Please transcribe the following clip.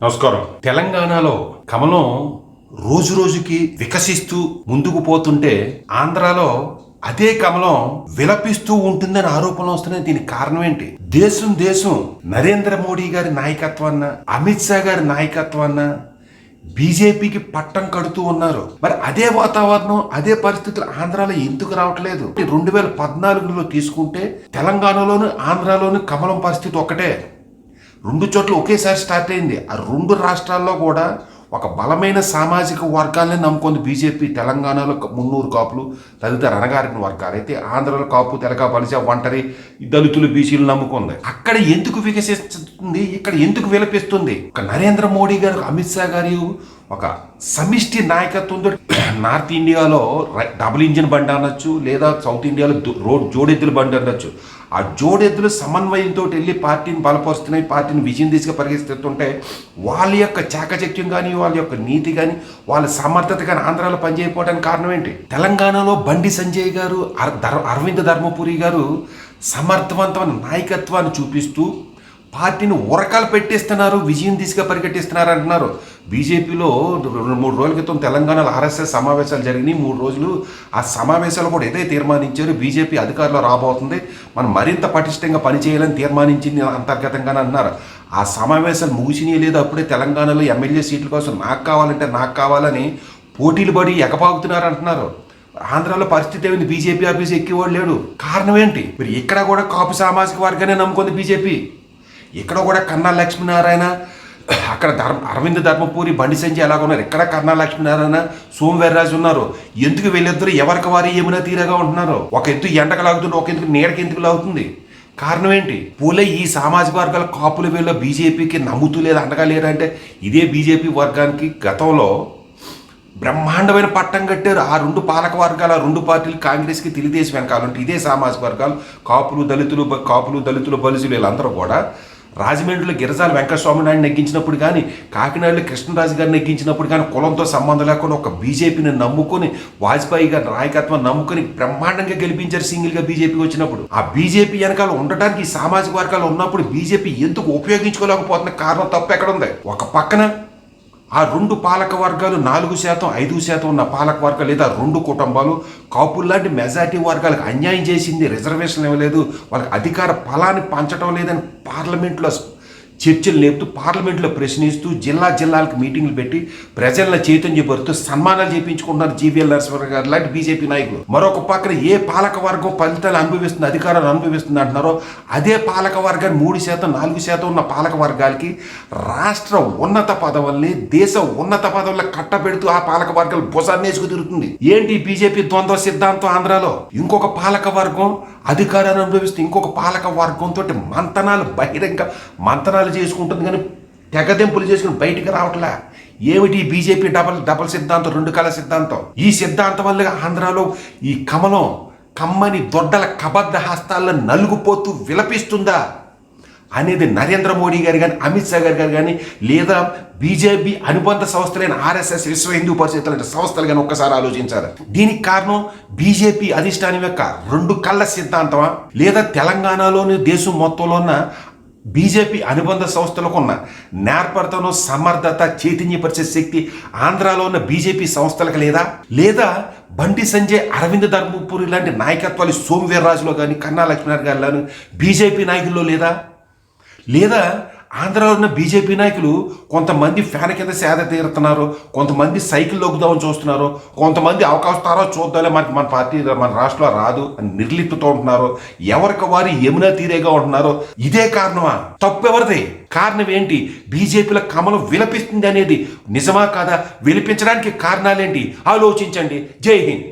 నమస్కారం. తెలంగాణలో కమలం రోజు రోజుకి వికసిస్తూ ముందుకు పోతుంటే ఆంధ్రాలో అదే కమలం విలపిస్తూ ఉంటుందని ఆరోపణలు వస్తున్నాయి. దీనికి కారణం ఏంటి? దేశం నరేంద్ర మోడీ గారి నాయకత్వాన్న, అమిత్ షా గారి నాయకత్వాన్న బీజేపీకి పట్టం కడుతూ ఉన్నారు. మరి అదే వాతావరణం, అదే పరిస్థితులు ఆంధ్రాలో ఎందుకు రావట్లేదు? 2014లో తీసుకుంటే తెలంగాణలోను ఆంధ్రాలోను కమలం పరిస్థితి ఒకటే. రెండు చోట్ల ఒకేసారి స్టార్ట్ అయింది. ఆ రెండు రాష్ట్రాల్లో కూడా ఒక బలమైన సామాజిక వర్గాలనే నమ్ముకుంది బీజేపీ. తెలంగాణలో మున్నూరు కాపులు, తదితర అణగారిన వర్గాలు అయితే, ఆంధ్రలో కాపు, తెలక, బలిజ, ఒంటరి, దళితులు, బీసీలు నమ్ముకుంది. అక్కడ ఎందుకు వికసిస్తుంది, ఇక్కడ ఎందుకు విలపిస్తుంది? ఒక నరేంద్ర మోడీ గారు, అమిత్ షా గారు ఒక సమిష్టి నాయకత్వంతో నార్త్ ఇండియాలో డబుల్ ఇంజిన్ బండి అనొచ్చు, లేదా సౌత్ ఇండియాలో జోడెద్దుల బండి అనొచ్చు. ఆ జోడెద్దులు సమన్వయంతో వెళ్ళి పార్టీని బలపరుస్తున్నాయి, పార్టీని విజయం దిశగా పరిగెత్తుంటే వాళ్ళ యొక్క చాకచక్యం కానీ, వాళ్ళ యొక్క నీతి కానీ, వాళ్ళ సమర్థత కానీ ఆంధ్రాలో పనిచేయకపోవడానికి కారణం ఏంటి? తెలంగాణలో బండి సంజయ్ గారు, అరవింద్ ధర్మపురి గారు సమర్థవంతమైన నాయకత్వాన్ని చూపిస్తూ పార్టీని ఉరకాలు పెట్టేస్తున్నారు, విజయం దిశగా పరిగెట్టిస్తున్నారు అంటున్నారు. బీజేపీలో 2-3 రోజుల క్రితం తెలంగాణలో ఆర్ఎస్ఎస్ సమావేశాలు జరిగినాయి. 3 రోజులు ఆ సమావేశాలు కూడా ఏదైతే తీర్మానించారు, బీజేపీ అధికారంలో రాబోతుంది, మనం మరింత పటిష్టంగా పనిచేయాలని తీర్మానించింది అంతర్గతంగానే అన్నారు. ఆ సమావేశాలు ముగిసినాయి లేదు, అప్పుడే తెలంగాణలో ఎమ్మెల్యే సీట్ల కోసం నాకు కావాలని పోటీలు పడి ఎగపాగుతున్నారు అంటున్నారు. ఆంధ్రాలో పరిస్థితి ఏమైంది? బీజేపీ ఆఫీస్ ఎక్కేవాడు లేడు. కారణం ఏంటి? మరి ఇక్కడ కూడా కాపు సామాజిక వర్గానే నమ్ముకుంది బీజేపీ. ఇక్కడ కూడా కన్నా లక్ష్మీనారాయణ, అక్కడ అరవింద్ ధర్మపురి, బండి సంజయ్ ఎలాగ ఉన్నారు, ఇక్కడ కన్నా లక్ష్మీనారాయణ, సోమవీర్రాజు ఉన్నారు. ఎందుకు వీళ్ళిద్దరు ఎవరికి వారి ఏమైనా తీరగా ఉంటున్నారు? ఒక ఎత్తు ఎండకు లాగుతుంటే ఒక ఎందుకు నీడకి ఎందుకు లాగుతుంది? కారణం ఏంటి? పూలే ఈ సామాజిక వర్గాల కాపుల వీళ్ళ బీజేపీకి నమ్ముతూ లేదు, అండగా లేరంటే ఇదే బీజేపీ వర్గానికి గతంలో బ్రహ్మాండమైన పట్టం కట్టారు. ఆ రెండు పాలక వర్గాలు, ఆ రెండు పార్టీలు, కాంగ్రెస్కి, తెలుగుదేశం వెనకాలంటే ఇదే సామాజిక వర్గాలు, కాపులు దళితులు బలిసులు వీళ్ళందరూ కూడా రాజమండ్రిలో గిరిజాల వెంకటస్వామి నాయుడు నెగ్గించినప్పుడు కానీ, కాకినాడలో కృష్ణరాజు గారిని నెగ్గించినప్పుడు కానీ కులంతో సంబంధం లేకుండా ఒక బీజేపీని నమ్ముకొని, వాజ్పేయి గారి నాయకత్వం నమ్ముకొని బ్రహ్మాండంగా గెలిపించారు సింగిల్గా బీజేపీ వచ్చినప్పుడు. ఆ బీజేపీ వెనకాల ఉండటానికి ఈ సామాజిక వర్గాలు ఉన్నప్పుడు బీజేపీ ఎందుకు ఉపయోగించుకోలేకపోతున్న కారణం తప్పు ఎక్కడ ఉంది? ఒక పక్కన ఆ రెండు పాలక వర్గాలు 4%, 5% ఉన్న పాలక వర్గాలు లేదా రెండు కుటుంబాలు కాపులు లాంటి మెజారిటీ వర్గాలకు అన్యాయం చేసింది, రిజర్వేషన్ ఇవ్వలేదు, వాళ్ళకి అధికార ఫలాన్ని పంచడం లేదని పార్లమెంట్లో చర్చలు లేపుతూ, పార్లమెంట్లో ప్రశ్నిస్తూ, జిల్లాలకు మీటింగ్లు పెట్టి ప్రజలను చైతన్యపరుస్తూ సన్మానాలు చేయించుకుంటున్నారు జీవీఎల్ నరసింహారావు గారు లాంటి బీజేపీ నాయకులు. మరొక పక్కన ఏ పాలక వర్గం ఫలితాలు అనుభవిస్తుంది, అధికారాలు అనుభవిస్తుంది అంటున్నారో అదే పాలక వర్గాన్ని 3%, 4% ఉన్న పాలక వర్గాలకి రాష్ట్ర ఉన్నత పదవుల్ని, దేశ ఉన్నత పదవుల్ని కట్టబెడుతూ ఆ పాలక వర్గాలు భుజాన్ని వేసుకు తిరుగుతుంది. ఏంటి బీజేపీ ద్వంద్వ సిద్ధాంతం? ఆంధ్రాలో ఇంకొక పాలక వర్గం అధికారాన్ని అనుభవిస్తూ ఇంకొక పాలక వర్గంతో బహిరంగ మంతనాలు చేసుకుంటుంది, కానీ తెగదెంపులు చేసుకుని బయటికి రావట్లే. ఏమిటి బీజేపీ డబల్ సిద్ధాంతం, రెండు కళ సిద్ధాంతం? ఈ సిద్ధాంతం వల్ల ఆంధ్రాలో ఈ కమలం కమ్మని దొడ్డల కబద్ధ హస్తాల్లో నలుగుపోతూ విలపిస్తుందా అనేది నరేంద్ర మోడీ గారు కానీ, అమిత్ షా గారు కానీ, లేదా బీజేపీ అనుబంధ సంస్థలైన ఆర్ఎస్ఎస్, విశ్వ హిందూ పరిషత్ లాంటి సంస్థలు కానీ ఒక్కసారి ఆలోచించారు. దీనికి కారణం బీజేపీ అధిష్టానం యొక్క రెండు కళ్ళ సిద్ధాంతమా, లేదా తెలంగాణలోని దేశం మొత్తంలో ఉన్న బీజేపీ అనుబంధ సంస్థలకు ఉన్న నేర్పడతను, సమర్థత, చైతన్యపరిచే శక్తి ఆంధ్రాలో ఉన్న బీజేపీ సంస్థలకు లేదా బండి సంజయ్, అరవింద్ ధర్మపురి లాంటి నాయకత్వాలు సోమవీర్రాజులో కానీ, కన్నా లక్ష్మీనారాయణ గారిలోని బీజేపీ నాయకుల్లో లేదా ఆంధ్రాలో ఉన్న బీజేపీ నాయకులు కొంతమంది ఫ్యాన్ కింద సేద తీరుతున్నారు, కొంతమంది సైకిల్ లొక్కుదామని చూస్తున్నారు, కొంతమంది అవకాశం చూద్దాలే మన పార్టీ మన రాష్ట్రంలో రాదు అని నిర్లిప్తతో ఉంటున్నారు, ఎవరికి వారి యమునా తీరేగా ఉంటున్నారు. ఇదే కారణమా? తప్పెవరిది? కారణం ఏంటి? బీజేపీలో కమలం విలపిస్తుంది అనేది నిజమా కాదా? విలిపించడానికి కారణాలేంటి? ఆలోచించండి. జై హింద్.